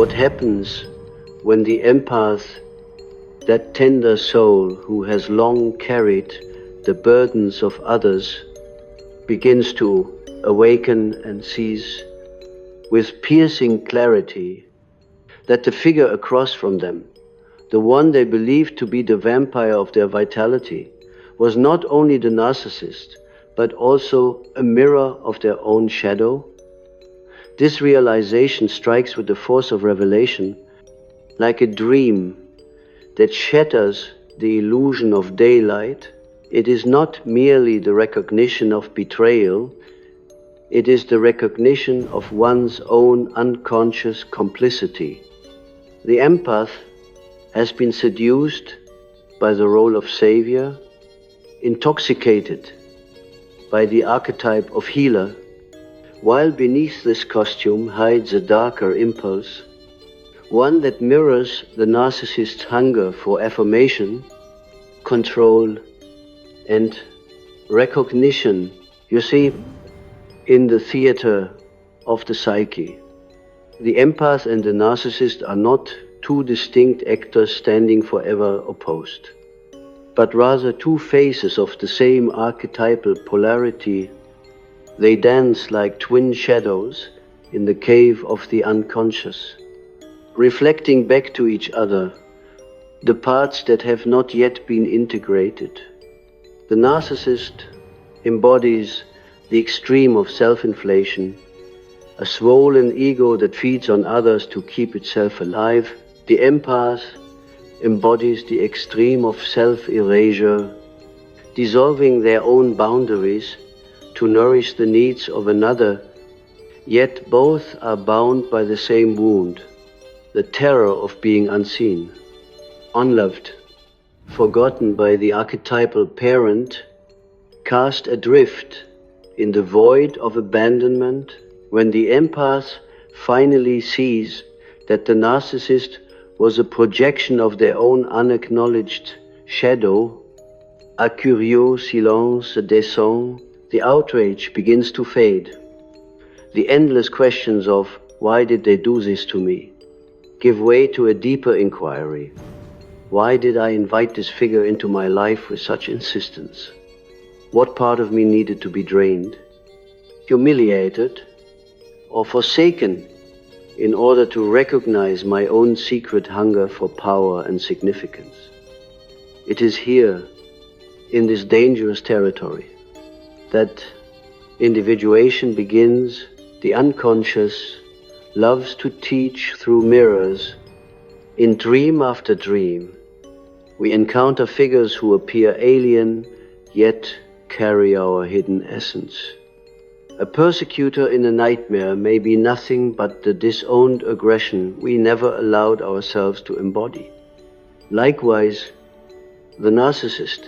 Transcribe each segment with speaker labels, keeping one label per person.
Speaker 1: what happens when the empath, that tender soul who has long carried the burdens of others, begins to awaken and sees with piercing clarity that the figure across from them, the one they believed to be the vampire of their vitality, was not only the narcissist, but also a mirror of their own shadow. This realization strikes with the force of revelation, like a dream that shatters the illusion of daylight. It is not merely the recognition of betrayal, it is the recognition of one's own unconscious complicity. The empath has been seduced by the role of savior, intoxicated by the archetype of healer, while beneath this costume hides a darker impulse, one that mirrors the narcissist's hunger for affirmation, control, and recognition. You see, in the theater of the psyche, the empath and the narcissist are not two distinct actors standing forever opposed, but rather two faces of the same archetypal polarity. They dance like twin shadows in the cave of the unconscious, reflecting back to each other the parts that have not yet been integrated. The narcissist embodies the extreme of self-inflation, a swollen ego that feeds on others to keep itself alive. The empath embodies the extreme of self-erasure, dissolving their own boundaries to nourish the needs of another, yet both are bound by the same wound, the terror of being unseen, unloved, forgotten by the archetypal parent, cast adrift in the void of abandonment. When the empath finally sees that the narcissist was a projection of their own unacknowledged shadow, a curieux silence descend, the outrage begins to fade. The endless questions of why did they do this to me give way to a deeper inquiry. Why did I invite this figure into my life with such insistence? What part of me needed to be drained, humiliated, or forsaken in order to recognize my own secret hunger for power and significance? It is here, in this dangerous territory, that individuation begins. The unconscious loves to teach through mirrors. In dream after dream, we encounter figures who appear alien, yet carry our hidden essence. A persecutor in a nightmare may be nothing but the disowned aggression we never allowed ourselves to embody. Likewise, the narcissist,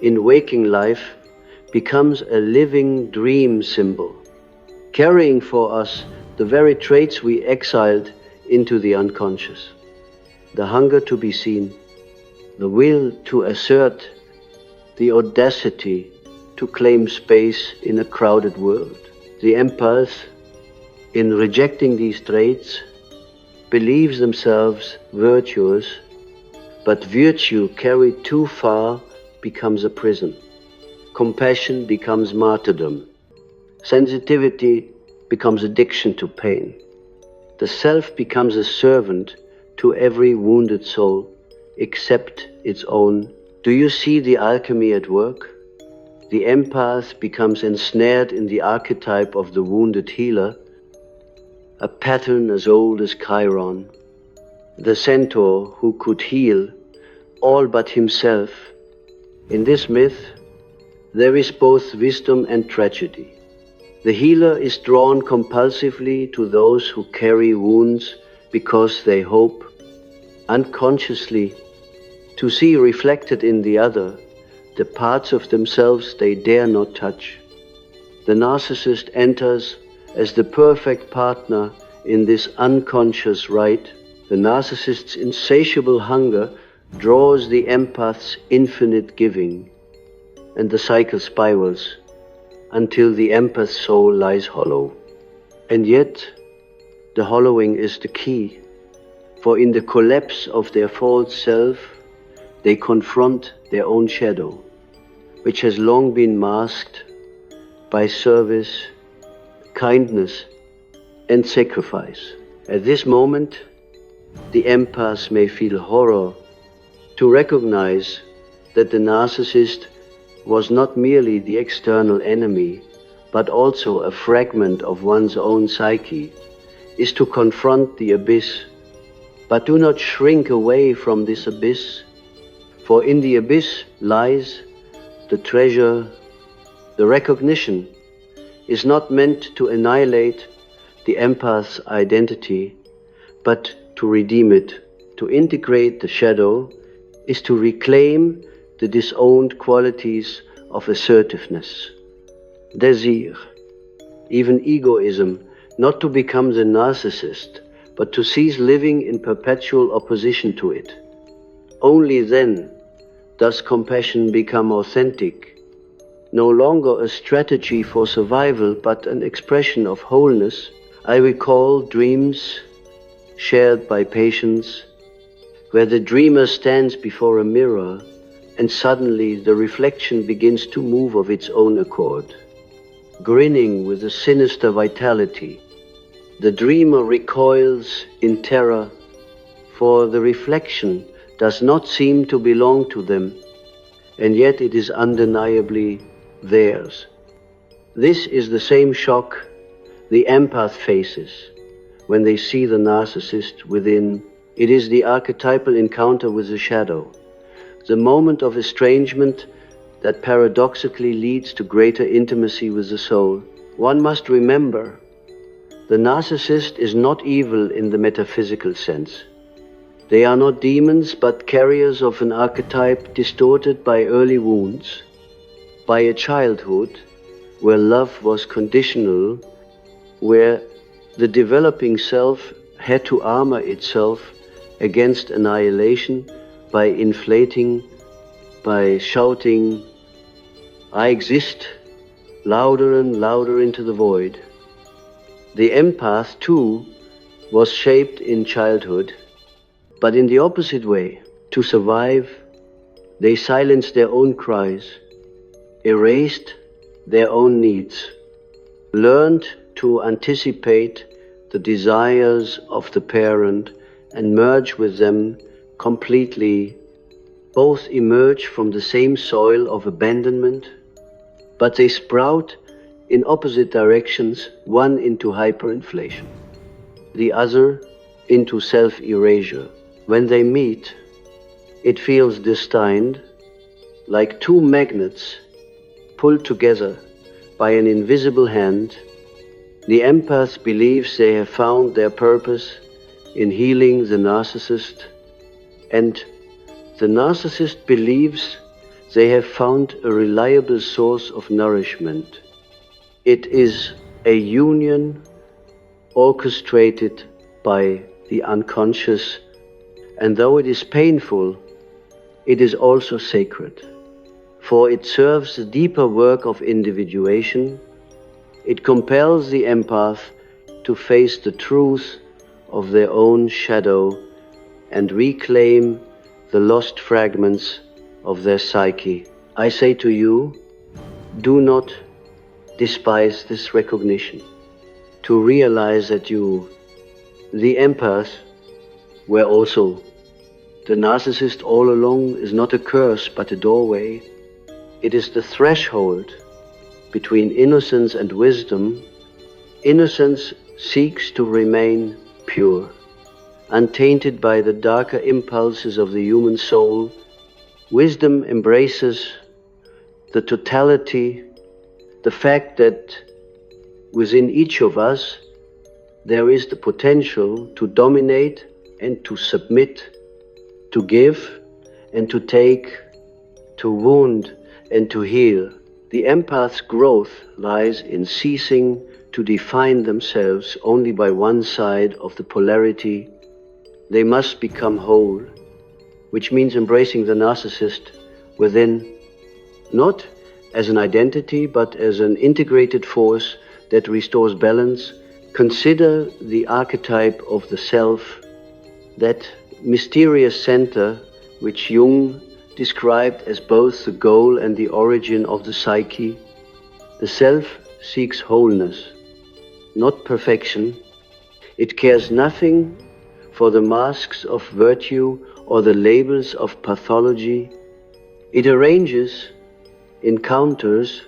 Speaker 1: in waking life, becomes a living dream symbol, carrying for us the very traits we exiled into the unconscious. The hunger to be seen, the will to assert, the audacity to claim space in a crowded world. The empath, in rejecting these traits, believes themselves virtuous, but virtue carried too far becomes a prison. Compassion becomes martyrdom. Sensitivity becomes addiction to pain. The self becomes a servant to every wounded soul, except its own. Do you see the alchemy at work? The empath becomes ensnared in the archetype of the wounded healer, a pattern as old as Chiron, the centaur who could heal all but himself. In this myth, there is both wisdom and tragedy. The healer is drawn compulsively to those who carry wounds because they hope, unconsciously, to see reflected in the other the parts of themselves they dare not touch. The narcissist enters as the perfect partner in this unconscious rite. The narcissist's insatiable hunger draws the empath's infinite giving, and the cycle spirals until the empath's soul lies hollow. And yet, the hollowing is the key. For in the collapse of their false self, they confront their own shadow, which has long been masked by service, kindness, and sacrifice. At this moment, the empath may feel horror to recognize that the narcissist was not merely the external enemy, but also a fragment of one's own psyche, is to confront the abyss. But do not shrink away from this abyss, for in the abyss lies the treasure. The recognition is not meant to annihilate the empath's identity, but to redeem it. To integrate the shadow is to reclaim the disowned qualities of assertiveness, desire, even egoism, not to become the narcissist, but to cease living in perpetual opposition to it. Only then does compassion become authentic, no longer a strategy for survival, but an expression of wholeness. I recall dreams shared by patients where the dreamer stands before a mirror and suddenly the reflection begins to move of its own accord. Grinning with a sinister vitality, the dreamer recoils in terror, for the reflection does not seem to belong to them, and yet it is undeniably theirs. This is the same shock the empath faces when they see the narcissist within. It is the archetypal encounter with the shadow, the moment of estrangement that paradoxically leads to greater intimacy with the soul. One must remember, the narcissist is not evil in the metaphysical sense. They are not demons, but carriers of an archetype distorted by early wounds, by a childhood where love was conditional, where the developing self had to armor itself against annihilation by inflating, by shouting, "I exist," louder and louder into the void. The empath, too, was shaped in childhood, but in the opposite way. To survive, they silenced their own cries, erased their own needs, learned to anticipate the desires of the parent and merge with them completely. Both emerge from the same soil of abandonment, but they sprout in opposite directions, one into hyperinflation, the other into self-erasure. When they meet, it feels destined, like two magnets pulled together by an invisible hand. The empath believes they have found their purpose in healing the narcissist, and the narcissist believes they have found a reliable source of nourishment. It is a union orchestrated by the unconscious, and though it is painful, it is also sacred, for it serves the deeper work of individuation. It compels the empath to face the truth of their own shadow and reclaim the lost fragments of their psyche. I say to you, do not despise this recognition, to realize that you, the empath, were also the narcissist all along, is not a curse but a doorway. It is the threshold between innocence and wisdom. Innocence seeks to remain pure, untainted by the darker impulses of the human soul. Wisdom embraces the totality, the fact that within each of us there is the potential to dominate and to submit, to give and to take, to wound and to heal. The empath's growth lies in ceasing to define themselves only by one side of the polarity. They must become whole, which means embracing the narcissist within, not as an identity, but as an integrated force that restores balance. Consider the archetype of the self that mysterious center which Jung described as both the goal and the origin of the psyche, the self seeks wholeness, not perfection. It cares nothing for the masks of virtue or the labels of pathology. It arranges encounters,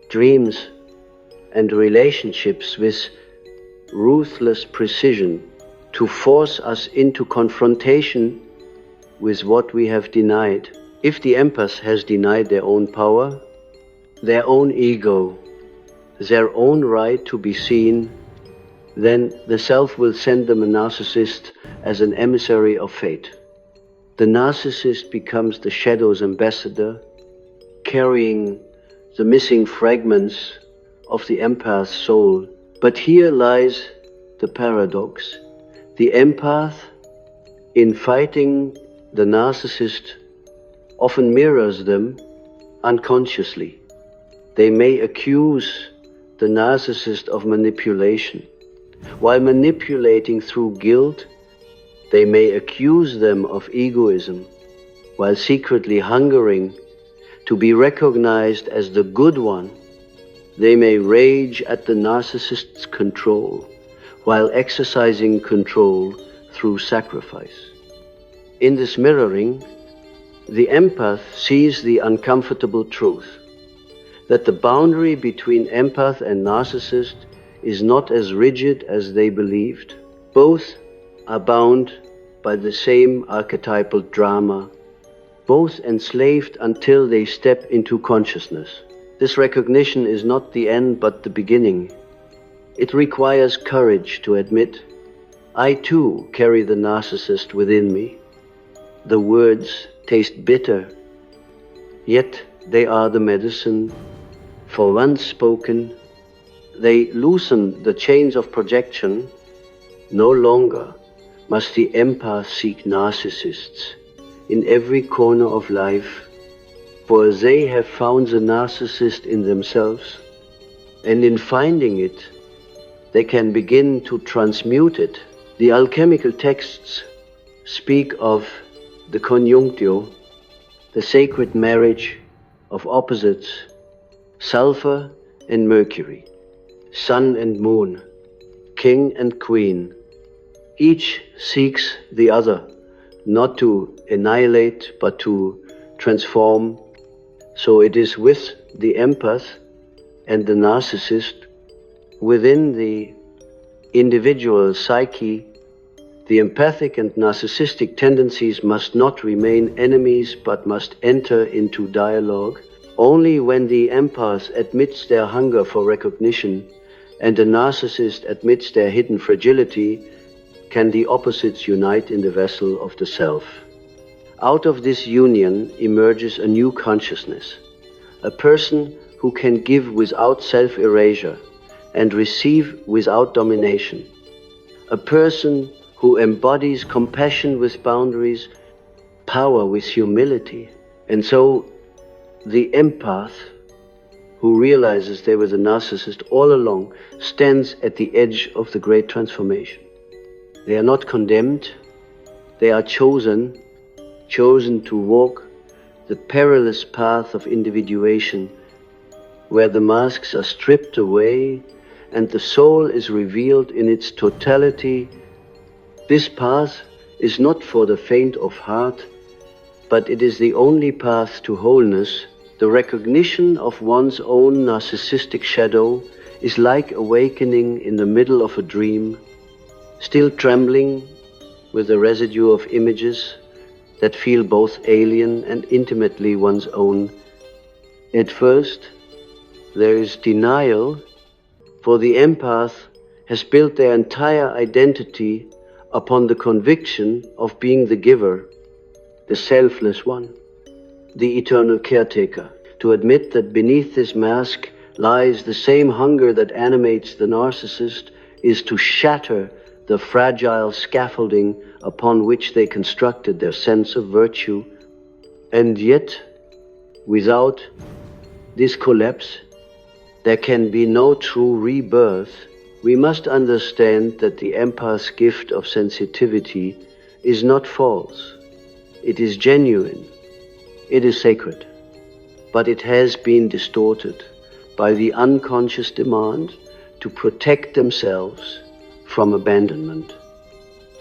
Speaker 1: dreams, and relationships with ruthless precision to force us into confrontation with what we have denied. If the empath has denied their own power, their own ego, their own right to be seen, then the self will send them a narcissist as an emissary of fate. The narcissist becomes the shadow's ambassador, carrying the missing fragments of the empath's soul. But here lies the paradox. The empath, in fighting the narcissist, often mirrors them unconsciously. They may accuse the narcissist of manipulation. While manipulating through guilt, they may accuse them of egoism, while secretly hungering to be recognized as the good one. They may rage at the narcissist's control, while exercising control through sacrifice. In this mirroring, the empath sees the uncomfortable truth that the boundary between empath and narcissist is not as rigid as they believed. Both are bound by the same archetypal drama, both enslaved until they step into consciousness. This recognition is not the end but the beginning. It requires courage to admit, I too carry the narcissist within me. The words taste bitter, yet they are the medicine. For once spoken, they loosen the chains of projection. No longer must the empath seek narcissists in every corner of life, for they have found the narcissist in themselves, and in finding it, they can begin to transmute it. The alchemical texts speak of the conjunctio, the sacred marriage of opposites, sulfur and mercury, sun and moon, king and queen. Each seeks the other, not to annihilate, but to transform. So it is with the empath and the narcissist, within the individual psyche, the empathic and narcissistic tendencies must not remain enemies, but must enter into dialogue. Only when the empath admits their hunger for recognition and the narcissist admits their hidden fragility, can the opposites unite in the vessel of the self. Out of this union emerges a new consciousness, a person who can give without self-erasure and receive without domination, a person who embodies compassion with boundaries, power with humility. And so the empath, who realizes they were the narcissist all along, stands at the edge of the great transformation. They are not condemned, they are chosen to walk the perilous path of individuation, where the masks are stripped away and the soul is revealed in its totality. This path is not for the faint of heart, but it is the only path to wholeness. The recognition of one's own narcissistic shadow is like awakening in the middle of a dream, still trembling with the residue of images that feel both alien and intimately one's own. At first, there is denial, for the empath has built their entire identity upon the conviction of being the giver, the selfless one, the eternal caretaker. To admit that beneath this mask lies the same hunger that animates the narcissist is to shatter the fragile scaffolding upon which they constructed their sense of virtue. And yet, without this collapse, there can be no true rebirth. We must understand that the empath's gift of sensitivity is not false. It is genuine. It is sacred. But it has been distorted by the unconscious demand to protect themselves from abandonment.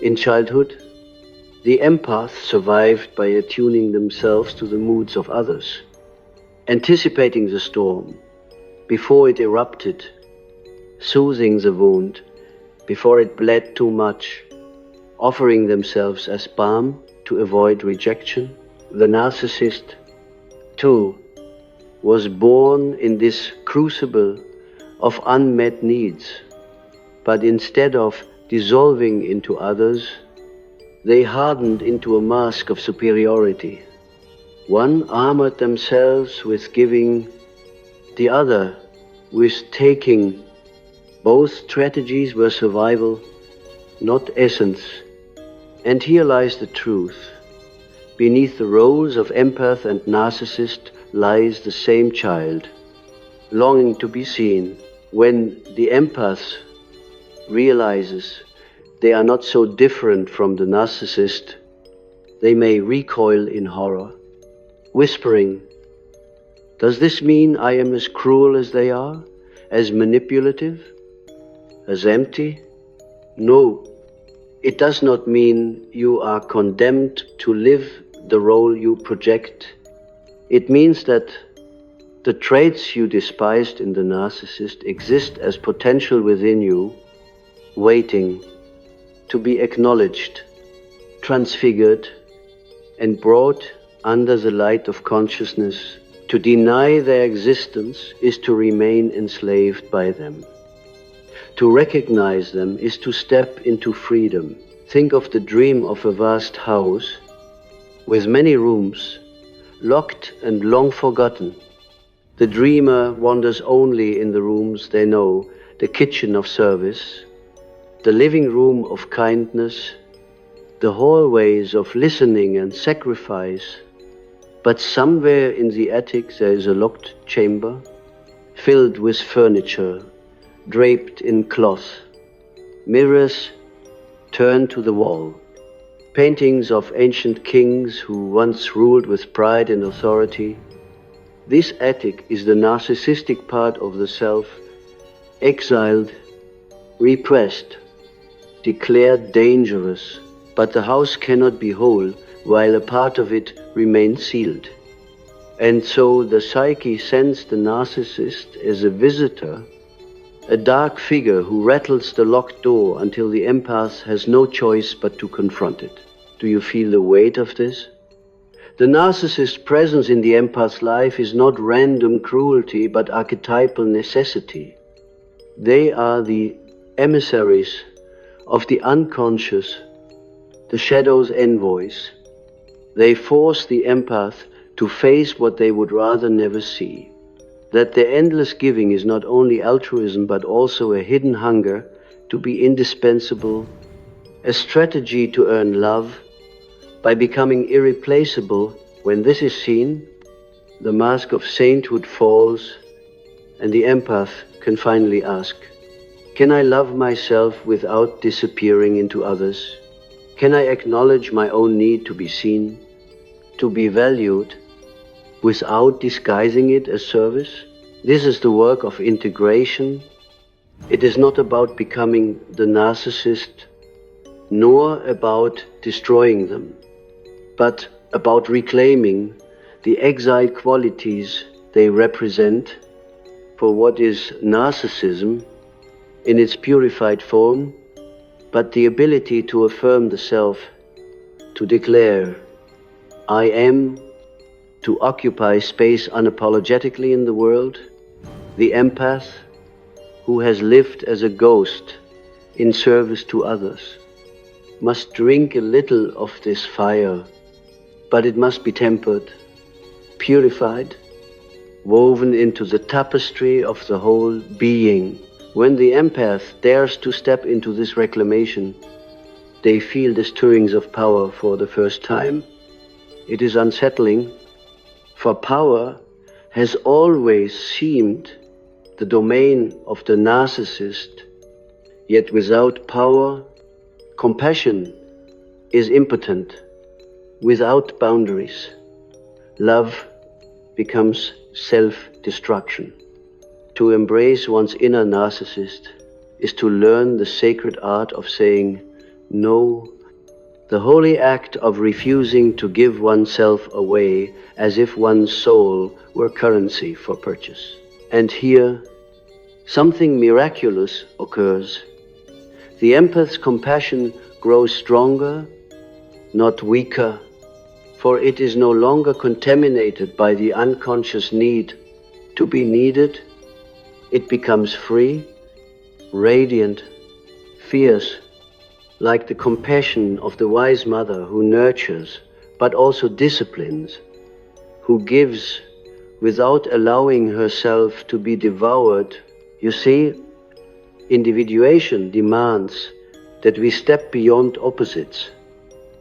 Speaker 1: In childhood, the empath survived by attuning themselves to the moods of others, anticipating the storm before it erupted, soothing the wound before it bled too much, offering themselves as balm to avoid rejection. The narcissist, too, was born in this crucible of unmet needs, but instead of dissolving into others, they hardened into a mask of superiority. One armored themselves with giving, the other with taking. Both strategies were survival, not essence. And here lies the truth. Beneath the roles of empath and narcissist lies the same child, longing to be seen. When the empath realizes they are not so different from the narcissist, they may recoil in horror, whispering, "Does this mean I am as cruel as they are, as manipulative, as empty?" No, it does not mean you are condemned to live the role you project. It means that the traits you despised in the narcissist exist as potential within you, waiting to be acknowledged, transfigured, and brought under the light of consciousness. To deny their existence is to remain enslaved by them. To recognize them is to step into freedom. Think of the dream of a vast house with many rooms, locked and long forgotten. The dreamer wanders only in the rooms they know, the kitchen of service, the living room of kindness, the hallways of listening and sacrifice. But somewhere in the attic there is a locked chamber, filled with furniture, draped in cloth, mirrors turned to the wall, paintings of ancient kings who once ruled with pride and authority. This attic is the narcissistic part of the self, exiled, repressed, declared dangerous, but the house cannot be whole while a part of it remains sealed. And so the psyche sends the narcissist as a visitor, a dark figure who rattles the locked door until the empath has no choice but to confront it. Do you feel the weight of this? The narcissist's presence in the empath's life is not random cruelty, but archetypal necessity. They are the emissaries of the unconscious, the shadow's envoys. They force the empath to face what they would rather never see. That their endless giving is not only altruism, but also a hidden hunger to be indispensable, a strategy to earn love. By becoming irreplaceable, when this is seen, the mask of sainthood falls, and the empath can finally ask, can I love myself without disappearing into others? Can I acknowledge my own need to be seen, to be valued, without disguising it as service? This is the work of integration. It is not about becoming the narcissist, nor about destroying them, but about reclaiming the exiled qualities they represent for what is narcissism in its purified form, but the ability to affirm the self, to declare, I am, to occupy space unapologetically in the world. The empath who has lived as a ghost in service to others must drink a little of this fire, but it must be tempered, purified, woven into the tapestry of the whole being. When the empath dares to step into this reclamation, they feel the stirrings of power for the first time. It is unsettling, for power has always seemed the domain of the narcissist, yet without power, compassion is impotent, without boundaries. Love becomes self-destruction. To embrace one's inner narcissist is to learn the sacred art of saying no, the holy act of refusing to give oneself away as if one's soul were currency for purchase. And here, something miraculous occurs. The empath's compassion grows stronger, not weaker, for it is no longer contaminated by the unconscious need to be needed. It becomes free, radiant, fierce, like the compassion of the wise mother who nurtures but also disciplines, who gives without allowing herself to be devoured. You see, individuation demands that we step beyond opposites.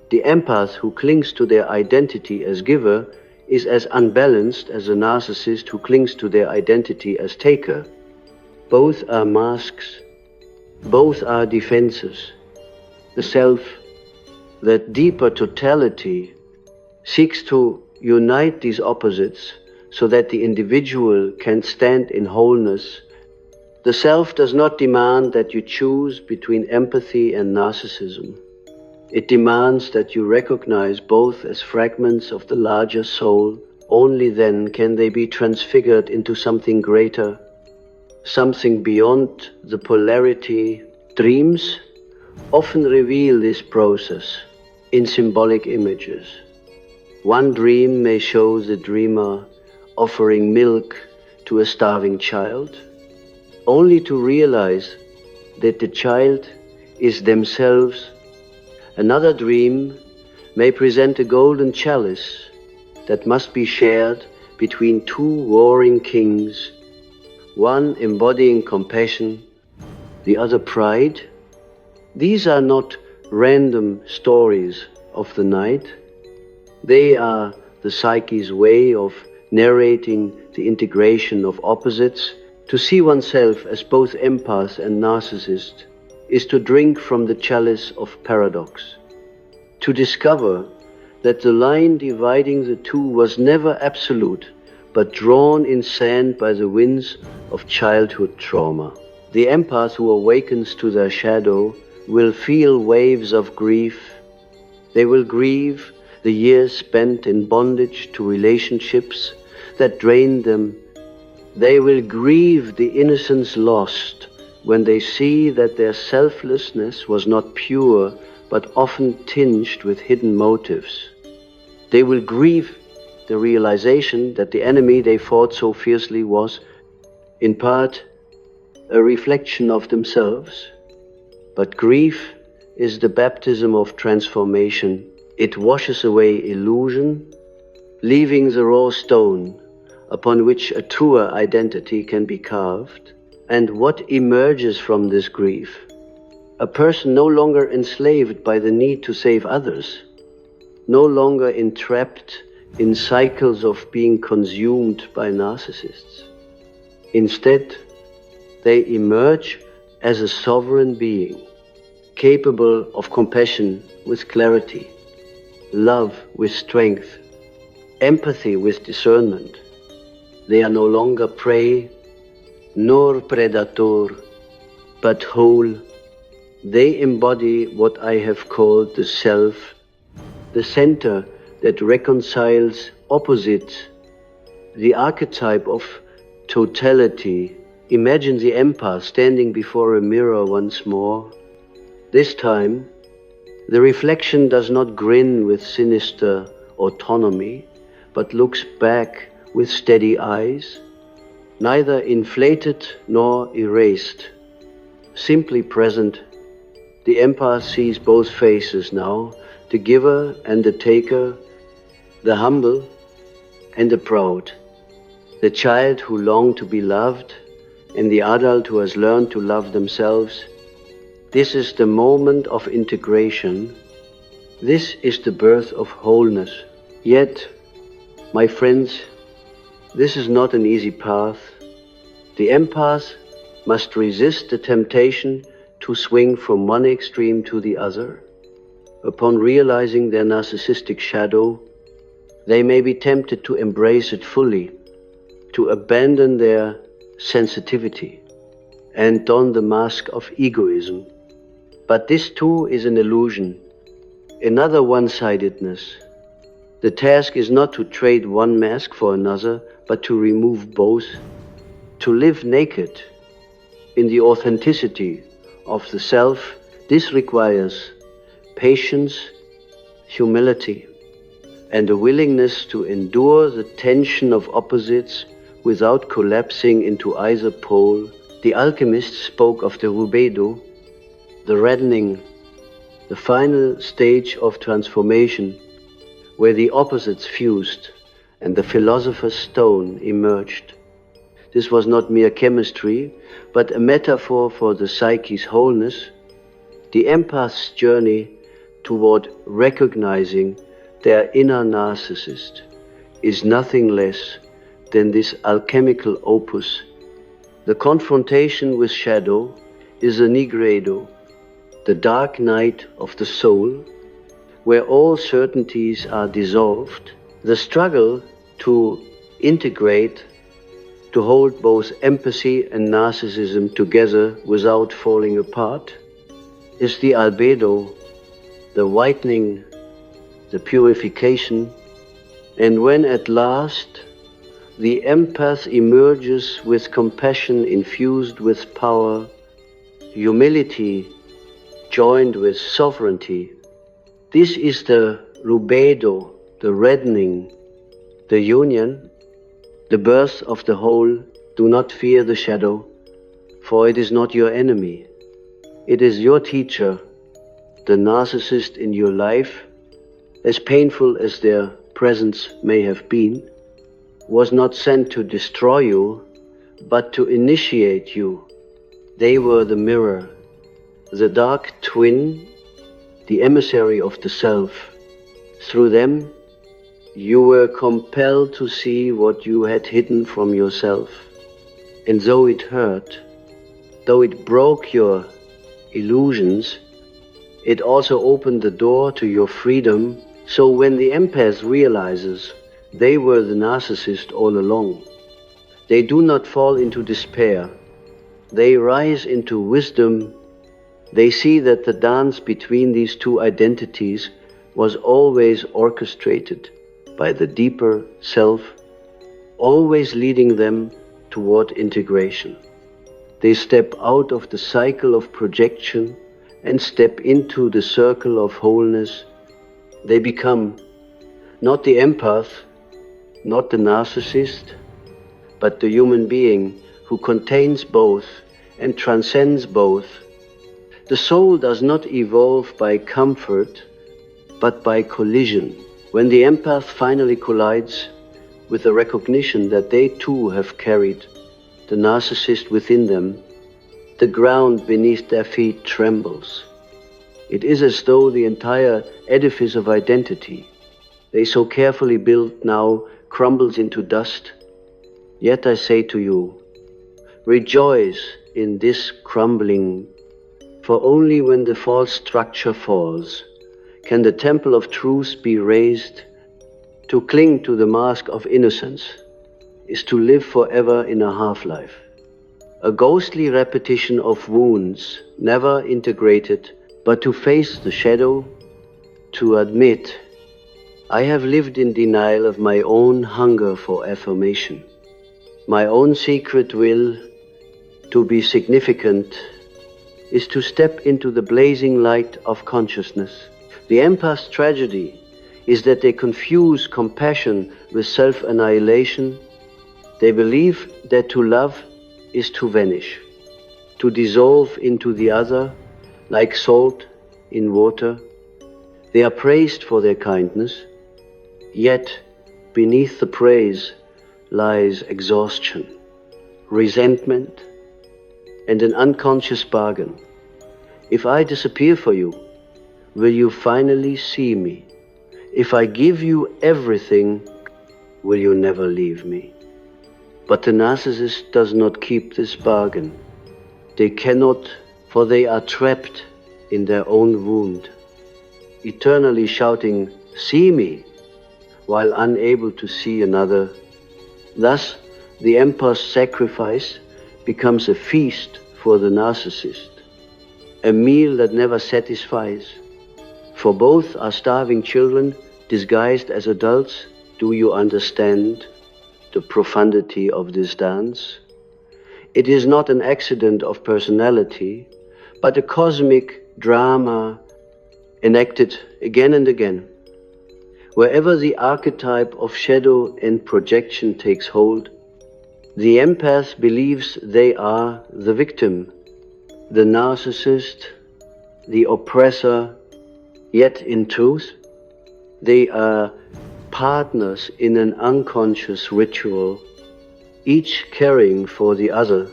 Speaker 1: The empath who clings to their identity as giver is as unbalanced as a narcissist who clings to their identity as taker. Both are masks, both are defenses. The self, that deeper totality, seeks to unite these opposites so that the individual can stand in wholeness. The self does not demand that you choose between empathy and narcissism. It demands that you recognize both as fragments of the larger soul. Only then can they be transfigured into something greater, something beyond the polarity. Dreams often reveal this process in symbolic images. One dream may show the dreamer offering milk to a starving child, only to realize that the child is themselves. Another dream may present a golden chalice that must be shared between two warring kings, one embodying compassion, the other pride. These are not random stories of the night. They are the psyche's way of narrating the integration of opposites. To see oneself as both empath and narcissist is to drink from the chalice of paradox, to discover that the line dividing the two was never absolute, but drawn in sand by the winds of childhood trauma. The empath who awakens to their shadow will feel waves of grief. They will grieve the years spent in bondage to relationships that drained them. They will grieve the innocence lost when they see that their selflessness was not pure, but often tinged with hidden motives. They will grieve the realization that the enemy they fought so fiercely was, in part, a reflection of themselves. But grief is the baptism of transformation. It washes away illusion, leaving the raw stone upon which a truer identity can be carved. And what emerges from this grief? A person no longer enslaved by the need to save others, no longer entrapped in cycles of being consumed by narcissists. Instead, they emerge as a sovereign being, capable of compassion with clarity, love with strength, empathy with discernment. They are no longer prey nor predator, but whole. They embody what I have called the self, the center that reconciles opposites, the archetype of totality. Imagine the empath standing before a mirror once more. This time, the reflection does not grin with sinister autonomy, but looks back with steady eyes, neither inflated nor erased, simply present. The empath sees both faces now, the giver and the taker, the humble and the proud, the child who longed to be loved and the adult who has learned to love themselves. This is the moment of integration. This is the birth of wholeness. Yet, my friends, this is not an easy path. The empath must resist the temptation to swing from one extreme to the other. Upon realizing their narcissistic shadow, they may be tempted to embrace it fully, to abandon their sensitivity and don the mask of egoism. But this too is an illusion, another one-sidedness. The task is not to trade one mask for another, but to remove both, to live naked in the authenticity of the self. This requires patience, humility, and a willingness to endure the tension of opposites without collapsing into either pole. The alchemist spoke of the rubedo, the reddening, the final stage of transformation, where the opposites fused and the philosopher's stone emerged. This was not mere chemistry, but a metaphor for the psyche's wholeness, the empath's journey toward recognizing their inner narcissist is nothing less than this alchemical opus. The confrontation with shadow is a nigredo, the dark night of the soul, where all certainties are dissolved. The struggle to integrate, to hold both empathy and narcissism together without falling apart, is the albedo, the whitening, the purification. And when at last the empath emerges with compassion infused with power, humility joined with sovereignty, this is the rubedo, the reddening, the union, the birth of the whole. Do not fear the shadow, for it is not your enemy. It is your teacher, the narcissist in your life. As painful as their presence may have been, was not sent to destroy you, but to initiate you. They were the mirror, the dark twin, the emissary of the self. Through them, you were compelled to see what you had hidden from yourself. And though it hurt, though it broke your illusions, it also opened the door to your freedom. So when the empath realizes they were the narcissist all along, they do not fall into despair. They rise into wisdom. They see that the dance between these two identities was always orchestrated by the deeper self, always leading them toward integration. They step out of the cycle of projection and step into the circle of wholeness. They become not the empath, not the narcissist, but the human being who contains both and transcends both. The soul does not evolve by comfort, but by collision. When the empath finally collides with the recognition that they too have carried the narcissist within them, the ground beneath their feet trembles. It is as though the entire edifice of identity they so carefully built now crumbles into dust. Yet I say to you, rejoice in this crumbling, for only when the false structure falls can the temple of truth be raised. To cling to the mask of innocence is to live forever in a half-life, a ghostly repetition of wounds never integrated. But to face the shadow, to admit, I have lived in denial of my own hunger for affirmation, my own secret will to be significant, is to step into the blazing light of consciousness. The empath's tragedy is that they confuse compassion with self-annihilation. They believe that to love is to vanish, to dissolve into the other, like salt in water. They are praised for their kindness, yet beneath the praise lies exhaustion, resentment, and an unconscious bargain. If I disappear for you, will you finally see me? If I give you everything, will you never leave me? But the narcissist does not keep this bargain. They cannot, for they are trapped in their own wound. eternally shouting, "See me," while unable to see another. Thus, the empath's sacrifice becomes a feast for the narcissist, a meal that never satisfies. For both are starving children disguised as adults. Do you understand the profundity of this dance? It is not an accident of personality, but a cosmic drama enacted again and again. Wherever the archetype of shadow and projection takes hold, the empath believes they are the victim, the narcissist, the oppressor, yet in truth, they are partners in an unconscious ritual, each caring for the other,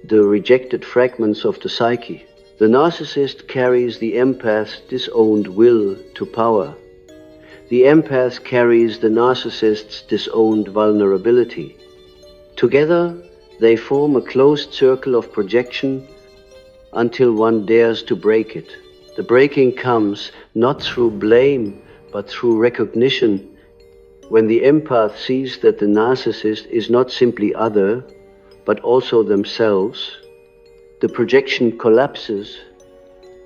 Speaker 1: the rejected fragments of the psyche. The narcissist carries the empath's disowned will to power. The empath carries the narcissist's disowned vulnerability. Together, they form a closed circle of projection until one dares to break it. The breaking comes not through blame, but through recognition. When the empath sees that the narcissist is not simply other, but also themselves, the projection collapses.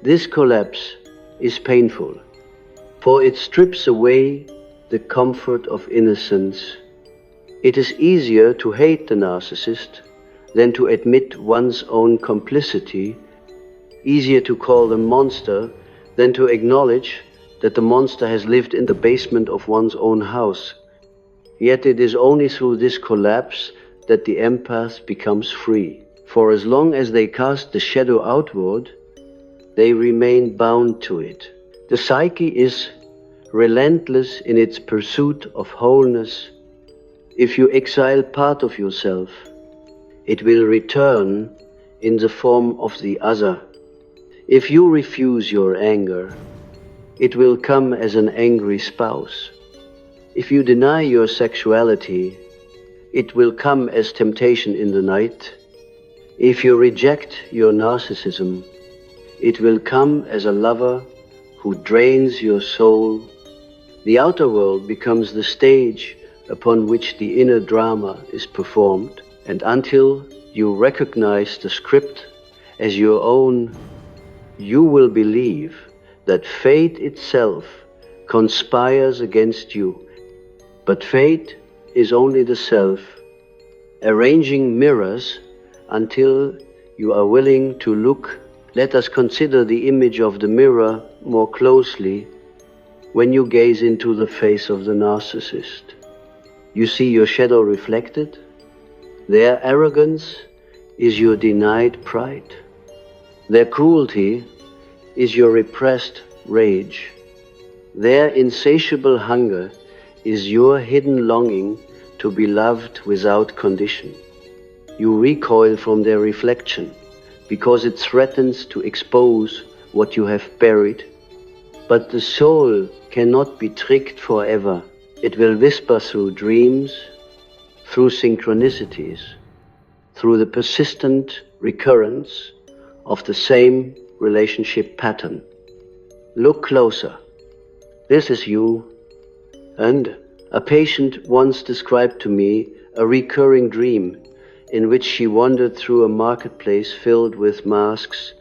Speaker 1: This collapse is painful, for it strips away the comfort of innocence. It is easier to hate the narcissist than to admit one's own complicity, easier to call them monster than to acknowledge that the monster has lived in the basement of one's own house. Yet it is only through this collapse that the empath becomes free. For as long as they cast the shadow outward, they remain bound to it. The psyche is relentless in its pursuit of wholeness. If you exile part of yourself, it will return in the form of the other. If you refuse your anger, it will come as an angry spouse. If you deny your sexuality, it will come as temptation in the night. If you reject your narcissism, it will come as a lover who drains your soul. The outer world becomes the stage upon which the inner drama is performed, and until you recognize the script as your own, you will believe that fate itself conspires against you. But fate is only the self, arranging mirrors until you are willing to look. Let us consider the image of the mirror more closely. When you gaze into the face of the narcissist, you see your shadow reflected. Their arrogance is your denied pride. Their cruelty is your repressed rage. Their insatiable hunger is your hidden longing to be loved without condition. You recoil from their reflection because it threatens to expose what you have buried. But the soul cannot be tricked forever. It will whisper through dreams, through synchronicities, through the persistent recurrence of the same relationship pattern. Look closer. This is you. And a patient once described to me a recurring dream in which she wandered through a marketplace filled with masks.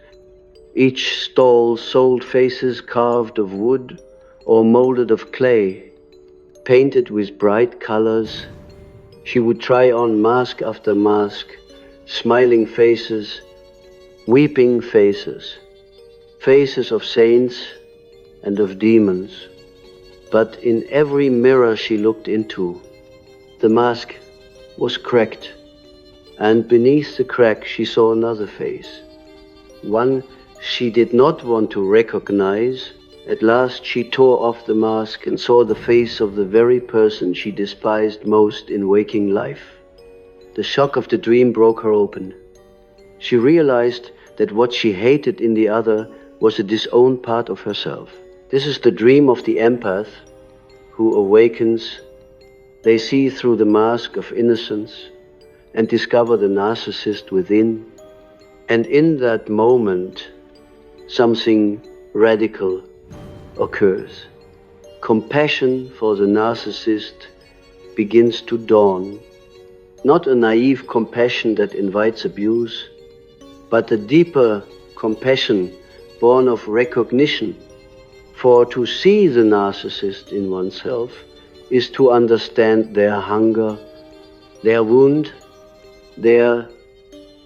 Speaker 1: Each stall sold faces carved of wood or molded of clay, painted with bright colors. She would try on mask after mask, smiling faces, weeping faces, faces of saints and of demons. But in every mirror she looked into, the mask was cracked, and beneath the crack she saw another face, one she did not want to recognize. At last she tore off the mask and saw the face of the very person she despised most in waking life. The shock of the dream broke her open. She realized that what she hated in the other was a disowned part of herself. This is the dream of the empath who awakens. They see through the mask of innocence and discover the narcissist within. And in that moment, something radical occurs. Compassion for the narcissist begins to dawn, not a naive compassion that invites abuse, but a deeper compassion born of recognition. For to see the narcissist in oneself is to understand their hunger, their wound, their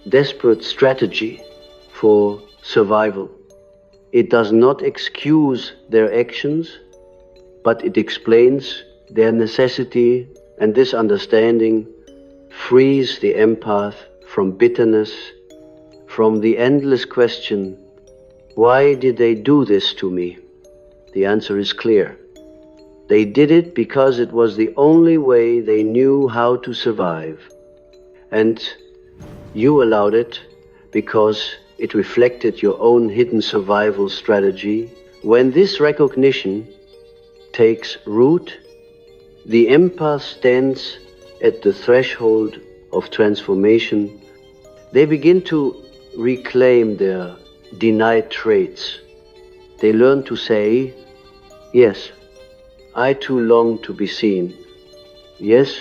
Speaker 1: desperate strategy for survival. It does not excuse their actions, but it explains their necessity, and this understanding frees the empath from bitterness, from the endless question, why did they do this to me? The answer is clear. They did it because it was the only way they knew how to survive. And you allowed it because it reflected your own hidden survival strategy. When this recognition takes root, the empath stands at the threshold of transformation. They begin to reclaim their denied traits. They learn to say, yes, I too long to be seen. Yes,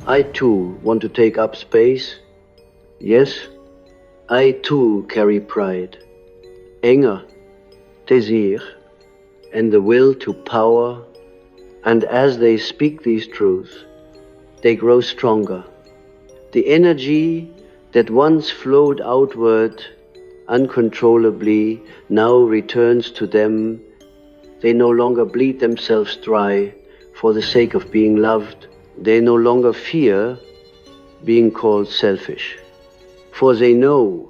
Speaker 1: I too want to take up space. Yes, I too carry pride, anger, desire, and the will to power. And as they speak these truths, they grow stronger. The energy that once flowed outward uncontrollably now returns to them. They no longer bleed themselves dry for the sake of being loved. They no longer fear being called selfish, for they know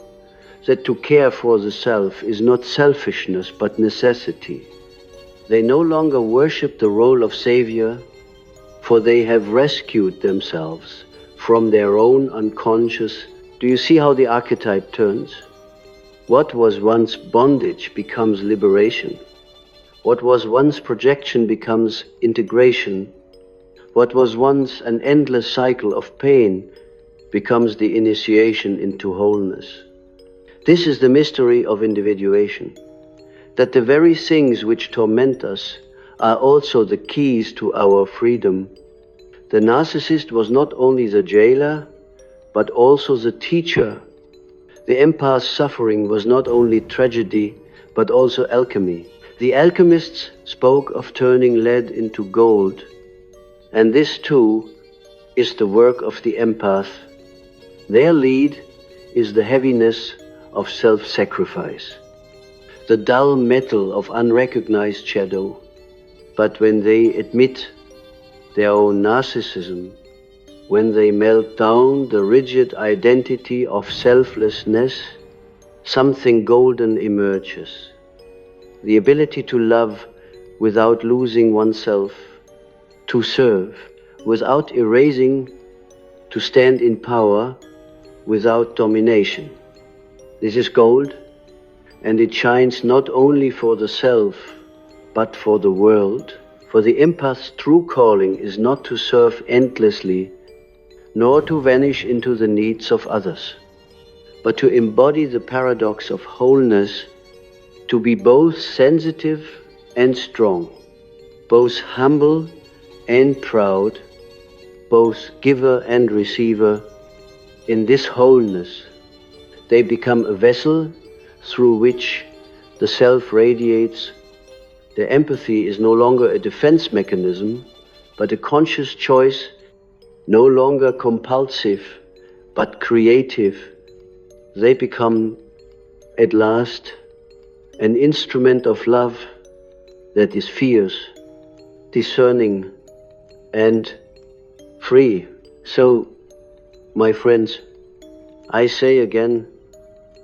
Speaker 1: that to care for the self is not selfishness but necessity. They no longer worship the role of savior, for they have rescued themselves from their own unconscious. Do you see how the archetype turns? What was once bondage becomes liberation. What was once projection becomes integration. What was once an endless cycle of pain becomes the initiation into wholeness. This is the mystery of individuation, that the very things which torment us are also the keys to our freedom. The narcissist was not only the jailer, but also the teacher. The empath's suffering was not only tragedy, but also alchemy. The alchemists spoke of turning lead into gold, and this too is the work of the empath. Their lead is the heaviness of self-sacrifice, the dull metal of unrecognized shadow. But when they admit their own narcissism, when they melt down the rigid identity of selflessness, something golden emerges. The ability to love without losing oneself, to serve without erasing, to stand in power without domination. This is gold, and it shines not only for the self, but for the world. For the empath's true calling is not to serve endlessly, nor to vanish into the needs of others, but to embody the paradox of wholeness, to be both sensitive and strong, both humble and proud, both giver and receiver. In this wholeness, they become a vessel through which the self radiates. Their empathy is no longer a defense mechanism, but a conscious choice, no longer compulsive, but creative. They become, at last, an instrument of love that is fierce, discerning, and free. So, my friends, I say again,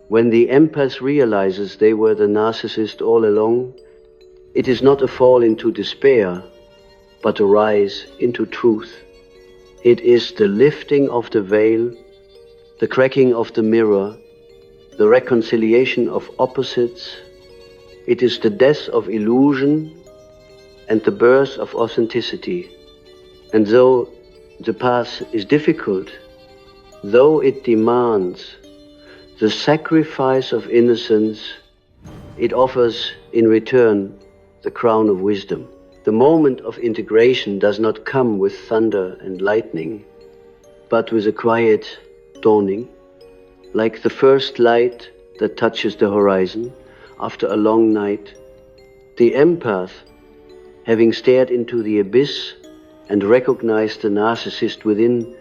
Speaker 1: when the empath realizes they were the narcissist all along, it is not a fall into despair, but a rise into truth. It is the lifting of the veil, the cracking of the mirror, the reconciliation of opposites. It is the death of illusion and the birth of authenticity. And though the path is difficult, though it demands the sacrifice of innocence, it offers in return the crown of wisdom. The moment of integration does not come with thunder and lightning, but with a quiet dawning, like the first light that touches the horizon after a long night. The empath, having stared into the abyss and recognized the narcissist within,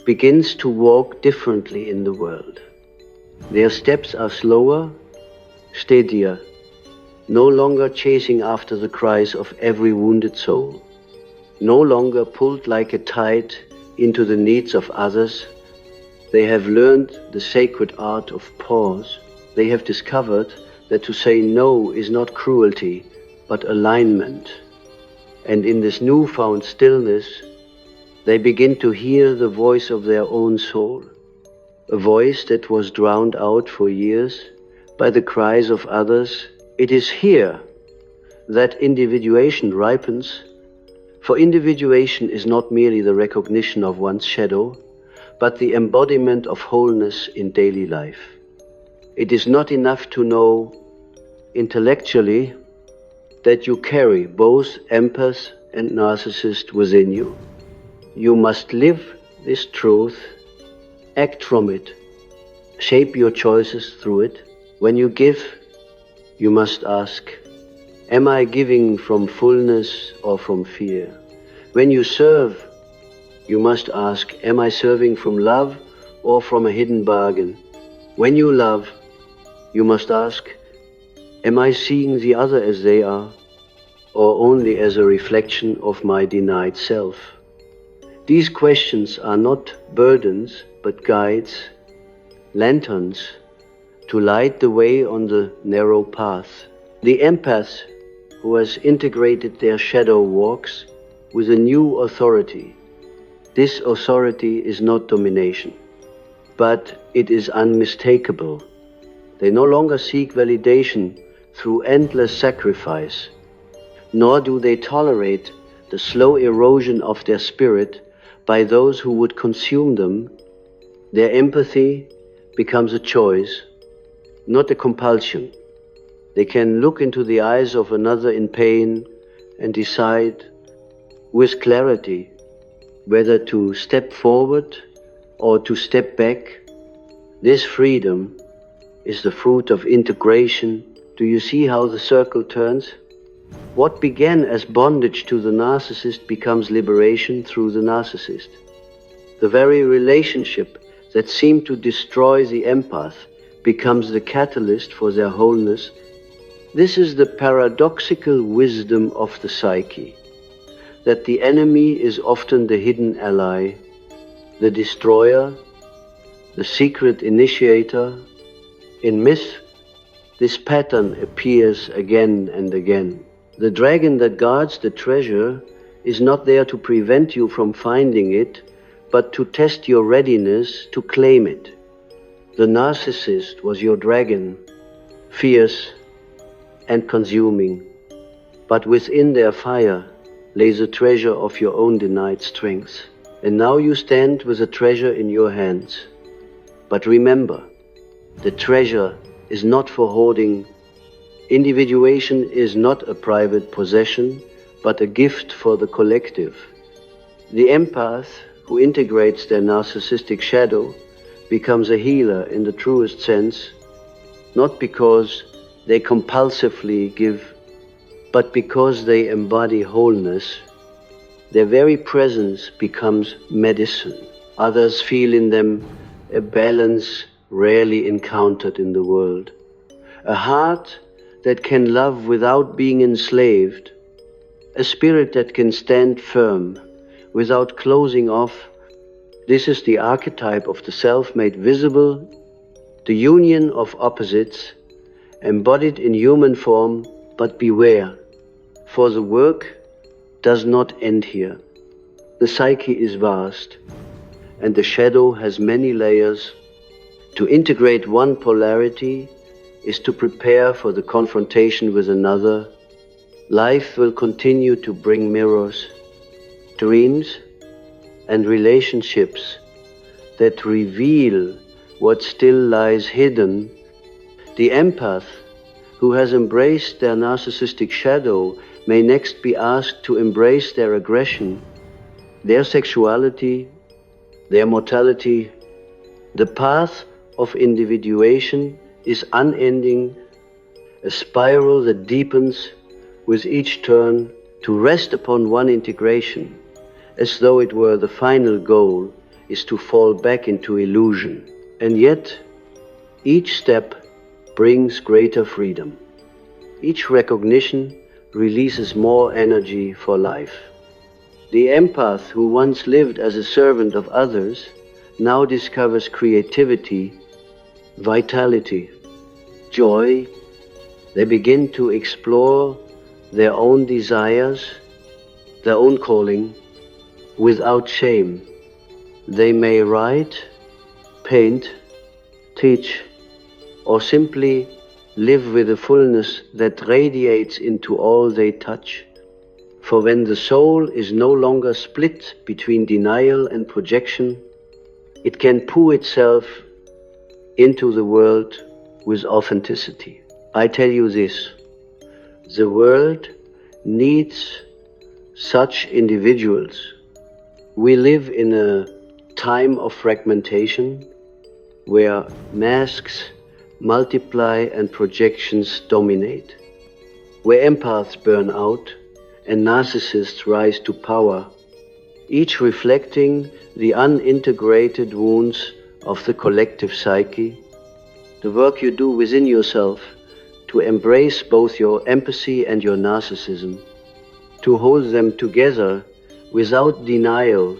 Speaker 1: begins to walk differently in the world. Their steps are slower, steadier, no longer chasing after the cries of every wounded soul, no longer pulled like a tide into the needs of others. They have learned the sacred art of pause. They have discovered that to say no is not cruelty, but alignment. And in this newfound stillness, they begin to hear the voice of their own soul, a voice that was drowned out for years by the cries of others. It is here that individuation ripens, for individuation is not merely the recognition of one's shadow, but the embodiment of wholeness in daily life. It is not enough to know intellectually that you carry both empath and narcissist within you. You must live this truth, act from it, shape your choices through it. When you give, you must ask, am I giving from fullness or from fear? When you serve, you must ask, am I serving from love or from a hidden bargain? When you love, you must ask, am I seeing the other as they are, or only as a reflection of my denied self? These questions are not burdens, but guides, lanterns, to light the way on the narrow path. The empath who has integrated their shadow walks with a new authority. This authority is not domination, but it is unmistakable. They no longer seek validation through endless sacrifice, nor do they tolerate the slow erosion of their spirit by those who would consume them. Their empathy becomes a choice, not a compulsion. They can look into the eyes of another in pain and decide with clarity whether to step forward or to step back. This freedom is the fruit of integration. Do you see how the circle turns? What began as bondage to the narcissist becomes liberation through the narcissist. The very relationship that seemed to destroy the empath becomes the catalyst for their wholeness. This is the paradoxical wisdom of the psyche, that the enemy is often the hidden ally, the destroyer, the secret initiator. In myth, this pattern appears again and again. The dragon that guards the treasure is not there to prevent you from finding it, but to test your readiness to claim it. The narcissist was your dragon, fierce and consuming, but within their fire lay the treasure of your own denied strength. And now you stand with the treasure in your hands. But remember, the treasure is not for hoarding. Individuation is not a private possession, but a gift for the collective. The empath who integrates their narcissistic shadow becomes a healer in the truest sense, not because they compulsively give, but because they embody wholeness. Their very presence becomes medicine. Others feel in them a balance rarely encountered in the world. A heart that can love without being enslaved. A spirit that can stand firm without closing off. This is the archetype of the self made visible, the union of opposites, embodied in human form. But beware, for the work does not end here. The psyche is vast, and the shadow has many layers. To integrate one polarity is to prepare for the confrontation with another. Life will continue to bring mirrors, dreams, and relationships that reveal what still lies hidden. The empath who has embraced their narcissistic shadow may next be asked to embrace their aggression, their sexuality, their mortality. The path of individuation is unending, a spiral that deepens with each turn to rest upon one integration, as though it were the final goal is to fall back into illusion. And yet, each step brings greater freedom. Each recognition releases more energy for life. The empath who once lived as a servant of others now discovers creativity, vitality, joy. They begin to explore their own desires, their own calling, without shame. They may write, paint, teach, or simply live with a fullness that radiates into all they touch. For when the soul is no longer split between denial and projection, it can pour itself into the world with authenticity. I tell you this, the world needs such individuals. We live in a time of fragmentation where masks multiply and projections dominate, where empaths burn out and narcissists rise to power, each reflecting the unintegrated wounds of the collective psyche. The work you do within yourself to embrace both your empathy and your narcissism, to hold them together without denial,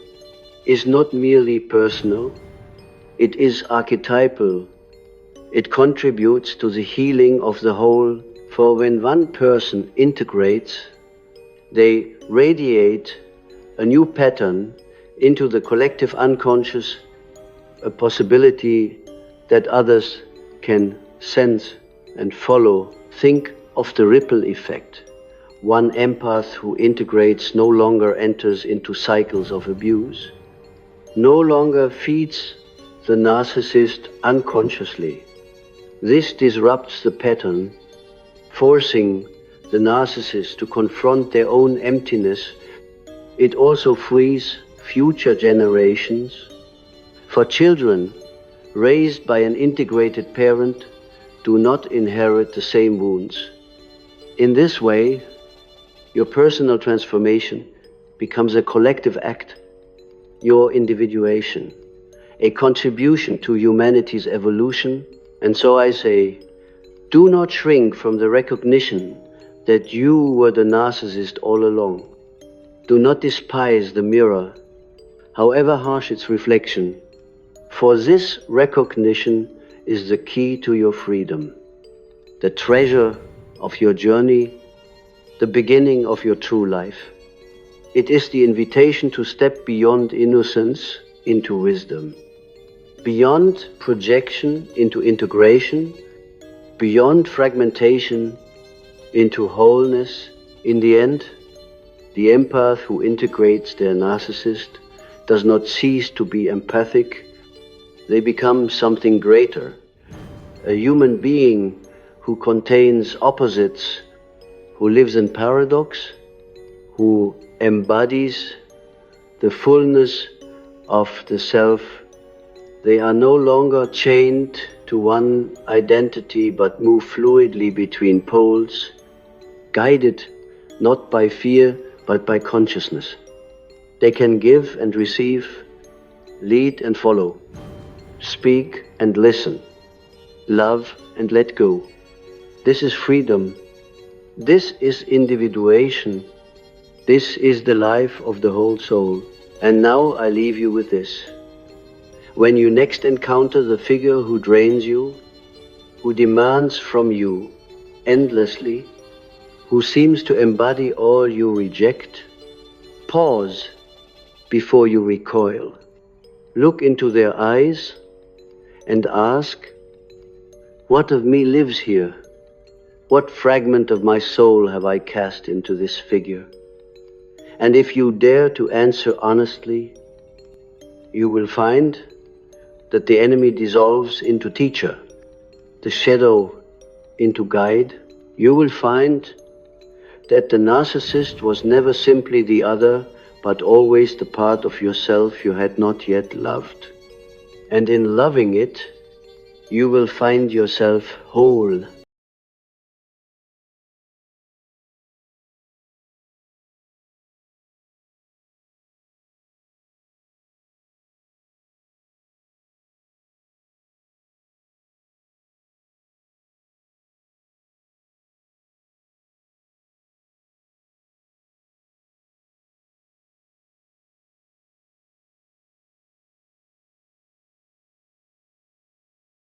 Speaker 1: is not merely personal, it is archetypal. It contributes to the healing of the whole, for when one person integrates, they radiate a new pattern into the collective unconscious, a possibility that others can sense and follow. Think of the ripple effect. One empath who integrates no longer enters into cycles of abuse, no longer feeds the narcissist unconsciously. This disrupts the pattern, forcing the narcissist to confront their own emptiness. It also frees future generations. For children raised by an integrated parent do not inherit the same wounds. In this way, your personal transformation becomes a collective act, your individuation, a contribution to humanity's evolution. And so I say, do not shrink from the recognition that you were the narcissist all along. Do not despise the mirror, however harsh its reflection, for this recognition is the key to your freedom, the treasure of your journey, the beginning of your true life. It is the invitation to step beyond innocence into wisdom, beyond projection into integration, beyond fragmentation into wholeness. In the end, the empath who integrates their narcissist does not cease to be empathic. They become something greater, a human being who contains opposites, who lives in paradox, who embodies the fullness of the self. They are no longer chained to one identity but move fluidly between poles, guided not by fear but by consciousness. They can give and receive, lead and follow, speak and listen, love and let go. This is freedom. This is individuation. This is the life of the whole soul. And now I leave you with this. When you next encounter the figure who drains you, who demands from you endlessly, who seems to embody all you reject, pause before you recoil. Look into their eyes and ask, what of me lives here? What fragment of my soul have I cast into this figure? And if you dare to answer honestly, you will find that the enemy dissolves into teacher, the shadow into guide, you will find that the narcissist was never simply the other, but always the part of yourself you had not yet loved. And in loving it, you will find yourself whole.